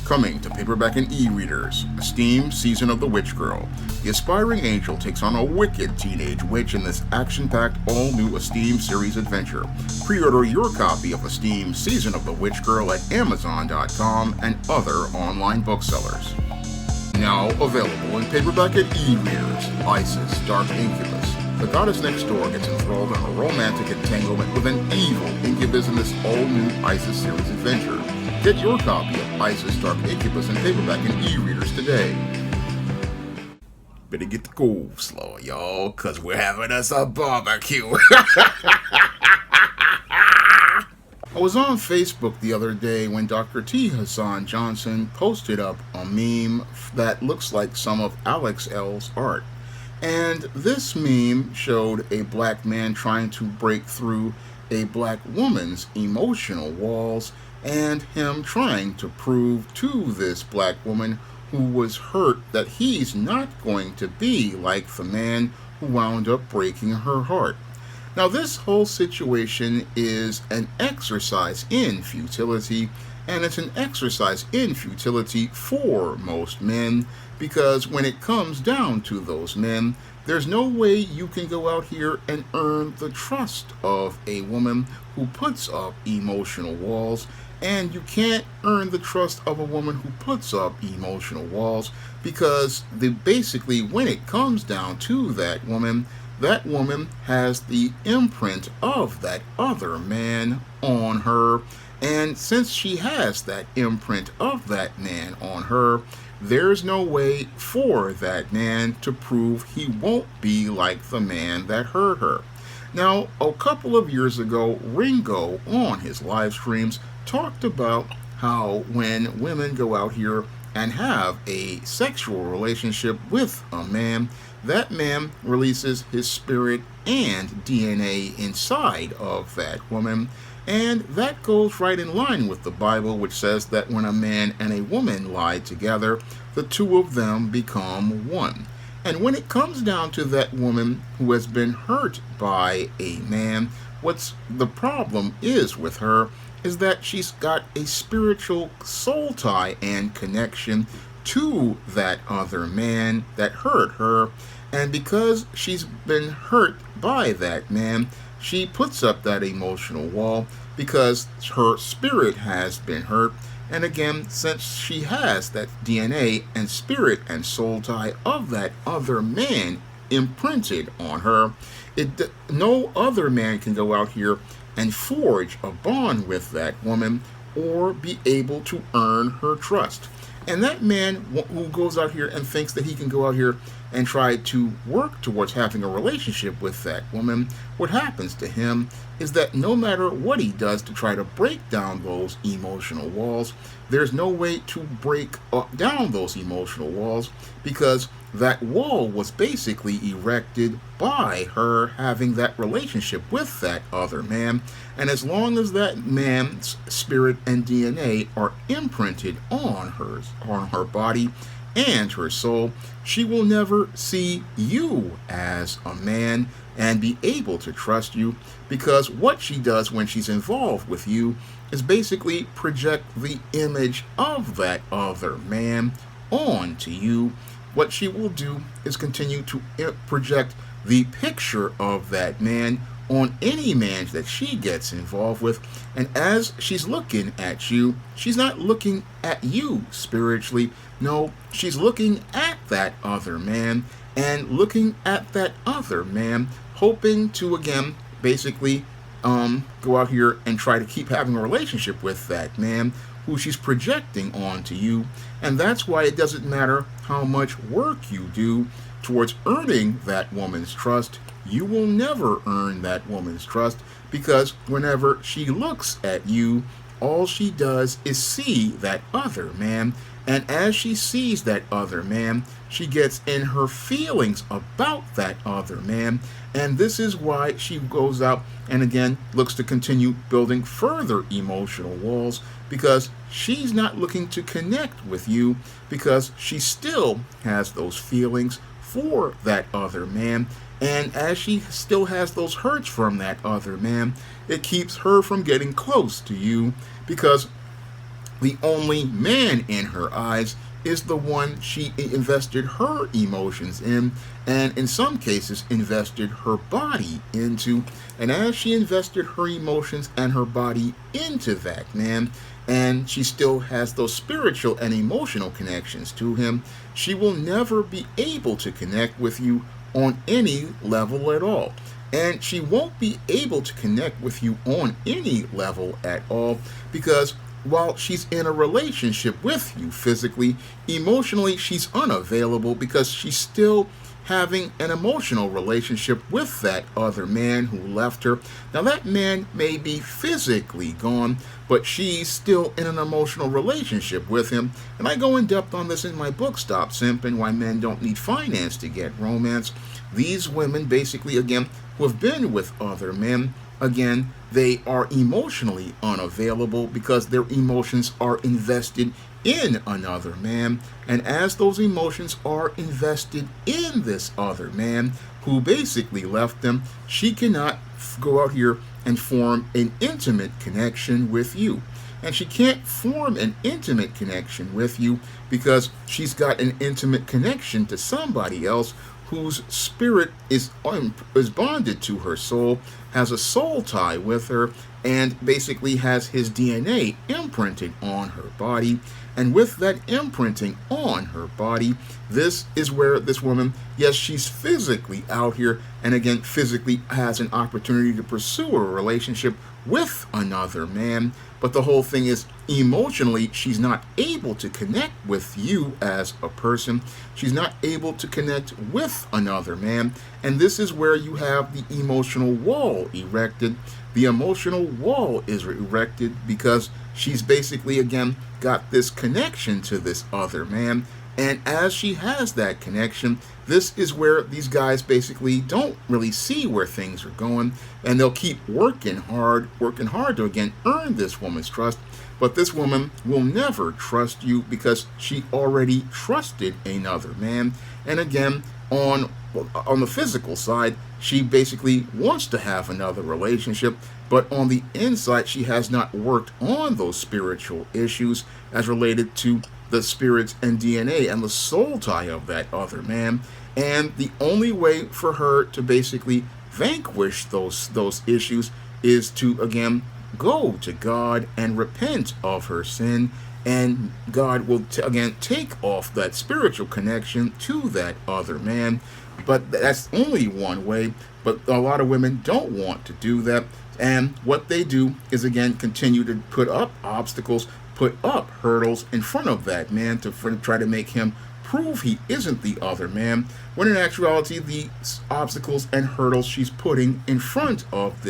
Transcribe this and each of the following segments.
Coming to paperback and e-readers, Esteem Season of the Witch Girl. The aspiring angel takes on a wicked teenage witch in this action-packed all-new Esteem series adventure. Pre-order your copy of Esteem Season of the Witch Girl at Amazon.com and other online booksellers. Now available in paperback and e-readers, Isis, Dark Incubus. The goddess next door gets enthralled in a romantic entanglement with an evil incubus in this all-new Isis series adventure. Get your copy of Isis, Dark Incubus in paperback and e-readers today. Better get the go slow, y'all, cause we're having us a barbecue. I was on Facebook the other day when Dr. T. Hassan Johnson posted up a meme that looks like some of Alex L's art. And this meme showed a black man trying to break through a black woman's emotional walls and him trying to prove to this black woman who was hurt that he's not going to be like the man who wound up breaking her heart. Now, this whole situation is an exercise in futility, and it's an exercise in futility for most men, because when it comes down to those men, there's no way you can go out here and earn the trust of a woman who puts up emotional walls, and you can't earn the trust of a woman who puts up emotional walls, because basically when it comes down to that woman has the imprint of that other man on her, and since she has that imprint of that man on her, there's no way for that man to prove he won't be like the man that hurt her. Now, a couple of years ago, Ringo, on his live streams, talked about how when women go out here and have a sexual relationship with a man, that man releases his spirit and DNA inside of that woman. And that goes right in line with the Bible, which says that when a man and a woman lie together, the two of them become one. And when it comes down to that woman who has been hurt by a man, what's the problem is with her is that she's got a spiritual soul tie and connection to that other man that hurt her. And because she's been hurt by that man, she puts up that emotional wall because her spirit has been hurt. And again, since she has that DNA and spirit and soul tie of that other man imprinted on her, no other man can go out here and forge a bond with that woman or be able to earn her trust. And that man who goes out here and thinks that he can go out here and try to work towards having a relationship with that woman, what happens to him is that no matter what he does to try to break down those emotional walls, there's no way to break down those emotional walls, because that wall was basically erected by her having that relationship with that other man. And as long as that man's spirit and DNA are imprinted on her body and her soul, she will never see you as a man and be able to trust you, because what she does when she's involved with you is basically project the image of that other man onto you. What she will do is continue to project the picture of that man on any man that she gets involved with. And as she's looking at you, she's not looking at you spiritually. No, she's looking at that other man and looking at that other man, hoping to, again, basically go out here and try to keep having a relationship with that man who she's projecting onto you. And that's why it doesn't matter how much work you do towards earning that woman's trust, you will never earn that woman's trust, because whenever she looks at you, all she does is see that other man. And as she sees that other man, she gets in her feelings about that other man. And this is why she goes out and again looks to continue building further emotional walls, because she's not looking to connect with you, because she still has those feelings for that other man. And as she still has those hurts from that other man, it keeps her from getting close to you, because The only man in her eyes is the one she invested her emotions in, and in some cases invested her body into. And as she invested her emotions and her body into that man, and she still has those spiritual and emotional connections to him, she will never be able to connect with you on any level at all. And she won't be able to connect with you on any level at all because while she's in a relationship with you physically, emotionally she's unavailable because she's still having an emotional relationship with that other man who left her. Now, that man may be physically gone, but she's still in an emotional relationship with him. And I go in depth on this in my book, Stop Simping: Why Men Don't Need Finance to Get Romance. These women, basically, again, who have been with other men, again, they are emotionally unavailable because their emotions are invested in another man. And as those emotions are invested in this other man who basically left them, she cannot go out here and form an intimate connection with you. And she can't form an intimate connection with you because she's got an intimate connection to somebody else whose spirit is bonded to her soul, has a soul tie with her, and basically has his DNA imprinted on her body. And with that imprinting on her body, this is where this woman, yes, she's physically out here, and again, physically has an opportunity to pursue a relationship with another man. But the whole thing is, emotionally, she's not able to connect with you as a person. She's not able to connect with another man. And this is where you have the emotional wall erected. The emotional wall is erected because she's basically, again, got this connection to this other man. And as she has that connection, this is where these guys basically don't really see where things are going, and they'll keep working hard to again earn this woman's trust. But this woman will never trust you because she already trusted another man. And again, on the physical side, she basically wants to have another relationship, but on the inside, she has not worked on those spiritual issues as related to the spirits and DNA and the soul tie of that other man. And the only way for her to basically vanquish those issues is to again go to God and repent of her sin, and God will again take off that spiritual connection to that other man. But that's only one way. But a lot of women don't want to do that, and what they do is again continue to put up obstacles, put up hurdles in front of that man to try to make him prove he isn't the other man, when in actuality the obstacles and hurdles she's putting in front of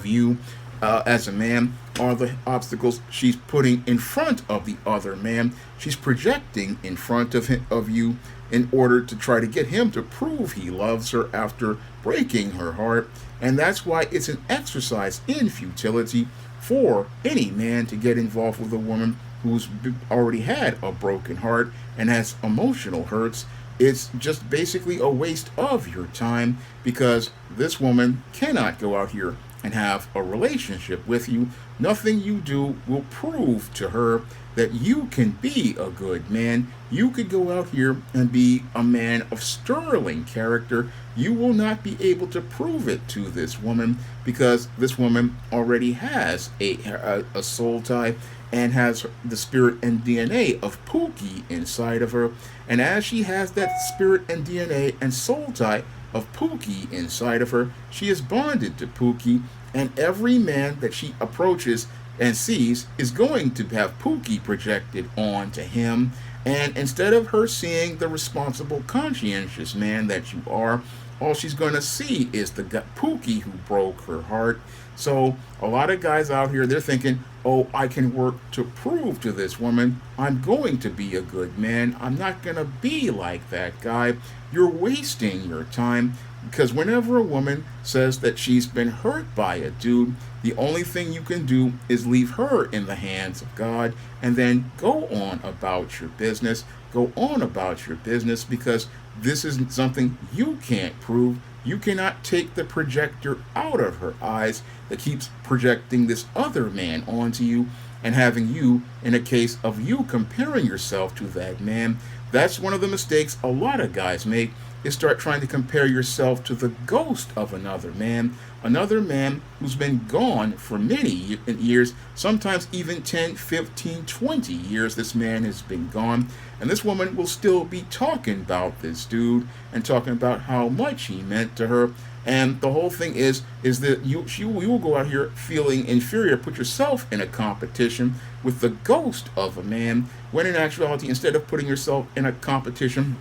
you as a man are the obstacles she's putting in front of the other man. She's projecting in front of you in order to try to get him to prove he loves her after breaking her heart. And that's why it's an exercise in futility for any man to get involved with a woman who's already had a broken heart and has emotional hurts. It's just basically a waste of your time because this woman cannot go out here and have a relationship with you. Nothing you do will prove to her that you can be a good man. You could go out here and be a man of sterling character. You will not be able to prove it to this woman because this woman already has a soul tie and has the spirit and DNA of Pookie inside of her. And as she has that spirit and DNA and soul tie of Pookie inside of her, she is bonded to Pookie, and every man that she approaches and sees is going to have Pookie projected onto him. And instead of her seeing the responsible, conscientious man that you are, all she's going to see is the Pookie who broke her heart. So a lot of guys out here, they're thinking, oh, I can work to prove to this woman I'm going to be a good man. I'm not going to be like that guy. You're wasting your time, because whenever a woman says that she's been hurt by a dude, the only thing you can do is leave her in the hands of God and then go on about your business. Go on about your business because this isn't something you can't prove. You cannot take the projector out of her eyes that keeps projecting this other man onto you and having you in a case of you comparing yourself to that man. That's one of the mistakes a lot of guys make, is start trying to compare yourself to the ghost of another man who's been gone for many years, sometimes even 10, 15, 20 years. This man has been gone, and this woman will still be talking about this dude and talking about how much he meant to her. And the whole thing is that you will go out here feeling inferior, put yourself in a competition with the ghost of a man, when in actuality, instead of putting yourself in a competition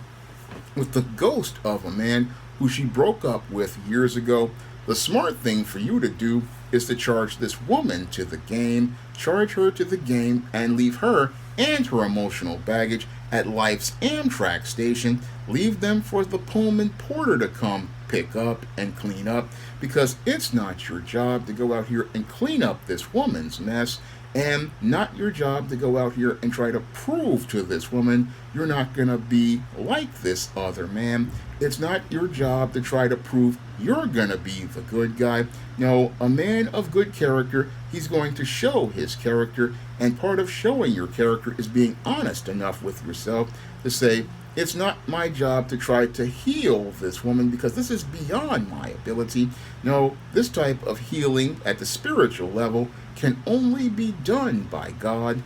with the ghost of a man who she broke up with years ago, the smart thing for you to do is to charge this woman to the game, charge her to the game, and leave her and her emotional baggage at life's Amtrak station. Leave them for the Pullman porter to come pick up and clean up, because it's not your job to go out here and clean up this woman's mess, and not your job to go out here and try to prove to this woman you're not going to be like this other man. It's not your job to try to prove you're going to be the good guy. No, a man of good character, he's going to show his character, and part of showing your character is being honest enough with yourself to say, it's not my job to try to heal this woman because this is beyond my ability. No, this type of healing at the spiritual level can only be done by God.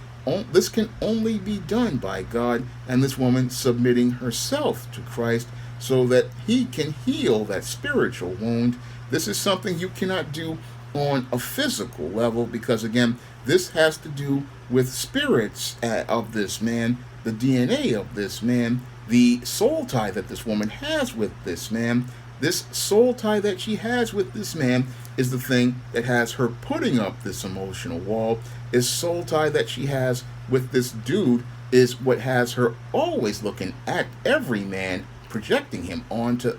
This can only be done by God and this woman submitting herself to Christ so that he can heal that spiritual wound. This is something you cannot do on a physical level because, again, this has to do with spirits of this man, the DNA of this man, the soul tie that this woman has with this man. This soul tie that she has with this man is the thing that has her putting up this emotional wall. This soul tie that she has with this dude is what has her always looking at every man, projecting him onto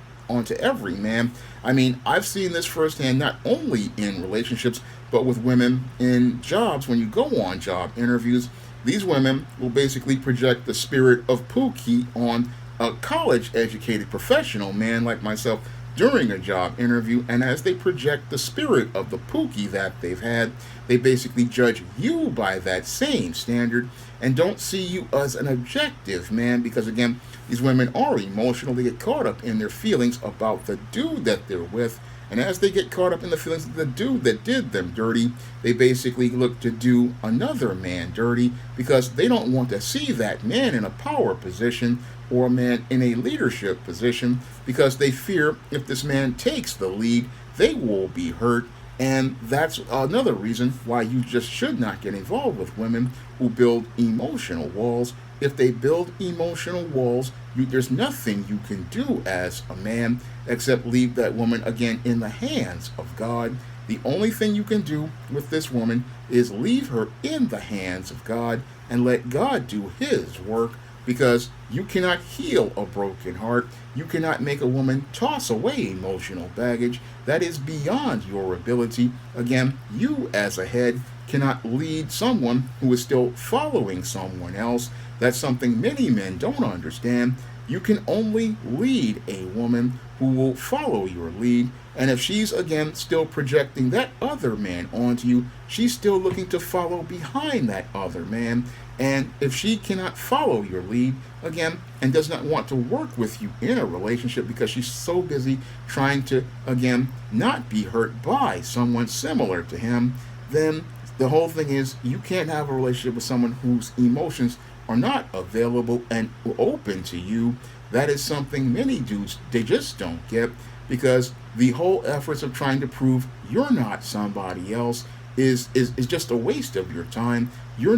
every man. I mean, I've seen this firsthand, not only in relationships, but with women in jobs. When you go on job interviews, these women will basically project the spirit of Pookie on a college-educated professional man like myself during a job interview, and as they project the spirit of the Pookie that they've had, they basically judge you by that same standard and don't see you as an objective man because, again, these women are emotional. They get caught up in their feelings about the dude that they're with, and as they get caught up in the feelings of the dude that did them dirty, they basically look to do another man dirty because they don't want to see that man in a power position or a man in a leadership position because they fear if this man takes the lead, they will be hurt. And that's another reason why you just should not get involved with women who build emotional walls. If they build emotional walls, there's nothing you can do as a man except leave that woman again in the hands of God. The only thing you can do with this woman is leave her in the hands of God and let God do his work, because you cannot heal a broken heart. You cannot make a woman toss away emotional baggage. That is beyond your ability. Again, you as a head cannot lead someone who is still following someone else. That's something many men don't understand. You can only lead a woman who will follow your lead. And if she's, again, still projecting that other man onto you, she's still looking to follow behind that other man. And if she cannot follow your lead, again, and does not want to work with you in a relationship because she's so busy trying to, again, not be hurt by someone similar to him, then the whole thing is you can't have a relationship with someone whose emotions are not available and open to you. That is something many dudes, they just don't get, because the whole efforts of trying to prove you're not somebody else is just a waste of your time. You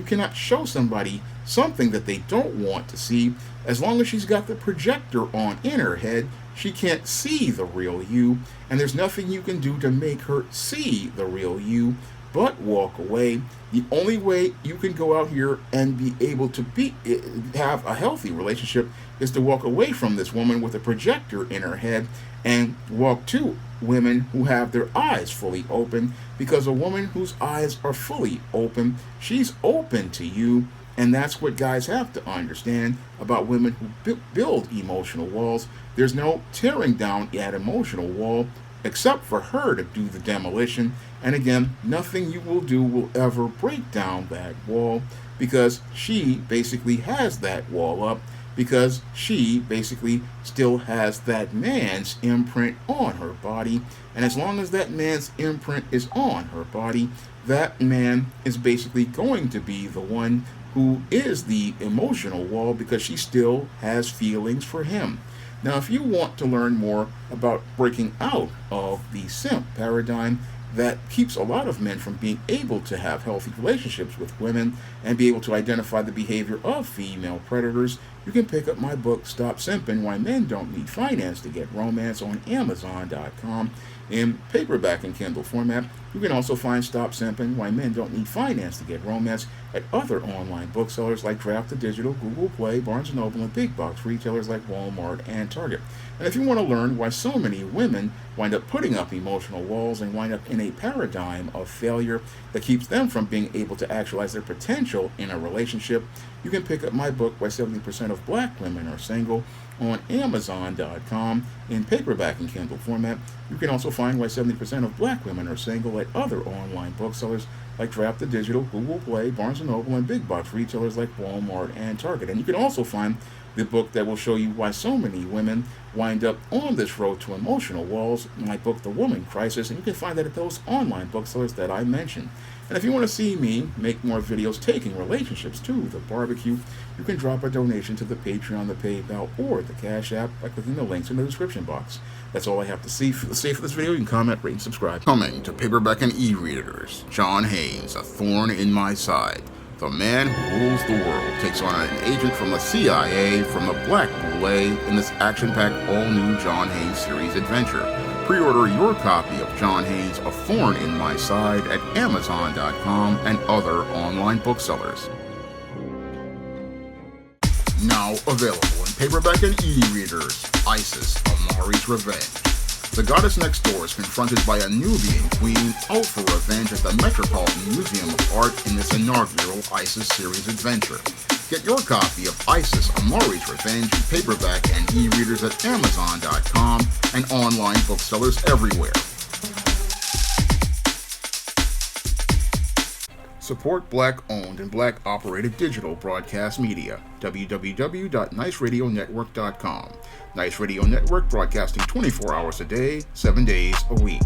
cannot show somebody something that they don't want to see. As long as she's got the projector on in her head, she can't see the real you, and there's nothing you can do to make her see the real you but walk away. The only way you can go out here and be able to have a healthy relationship is to walk away from this woman with a projector in her head and walk to women who have their eyes fully open, because a woman whose eyes are fully open, she's open to you. And that's what guys have to understand about women who build emotional walls. There's no tearing down that emotional wall except for her to do the demolition. And again, nothing you will do will ever break down that wall because she basically has that wall up because she basically still has that man's imprint on her body. And as long as that man's imprint is on her body, that man is basically going to be the one who is the emotional wall because she still has feelings for him. Now, if you want to learn more about breaking out of the simp paradigm that keeps a lot of men from being able to have healthy relationships with women and be able to identify the behavior of female predators, you can pick up my book, Stop Simping, Why Men Don't Need Finance to Get Romance, on Amazon.com in paperback and Kindle format. You can also find Stop Simping, Why Men Don't Need Finance to Get Romance at other online booksellers like Draft to Digital, Google Play, Barnes & Noble, and big box retailers like Walmart and Target. And if you want to learn why so many women wind up putting up emotional walls and wind up in a paradigm of failure that keeps them from being able to actualize their potential in a relationship, you can pick up my book, Why 70% of Black Women Are Single, on Amazon.com in paperback and Kindle format. You can also find Why 70% of Black Women Are Single at other online booksellers like Draft to Digital, Google Play, Barnes & Noble, and big box retailers like Walmart and Target. And you can also find the book that will show you why so many women wind up on this road to emotional walls, my book, The Woman Crisis, and you can find that at those online booksellers that I mentioned. And if you want to see me make more videos taking relationships to the barbecue, you can drop a donation to the Patreon, the PayPal, or the Cash App by clicking the links in the description box. That's all I have to say for this video. You can comment, rate, and subscribe. Coming to paperback and e-readers, John Haynes, A Thorn in My Side. The man who rules the world takes on an agent from the CIA from the Black Boule in this action-packed all-new John Haynes series adventure. Pre-order your copy of John Haynes' A Thorn in My Side at Amazon.com and other online booksellers. Now available in paperback and e-readers, Isis, Amari's Revenge. The goddess next door is confronted by a Nubian queen out for revenge at the Metropolitan Museum of Art in this inaugural Isis series adventure. Get your copy of Isis, Amari's Revenge in paperback and e-readers at Amazon.com and online booksellers everywhere. Support Black-owned and Black-operated digital broadcast media. www.niceradionetwork.com. Nice Radio Network, broadcasting 24 hours a day, 7 days a week.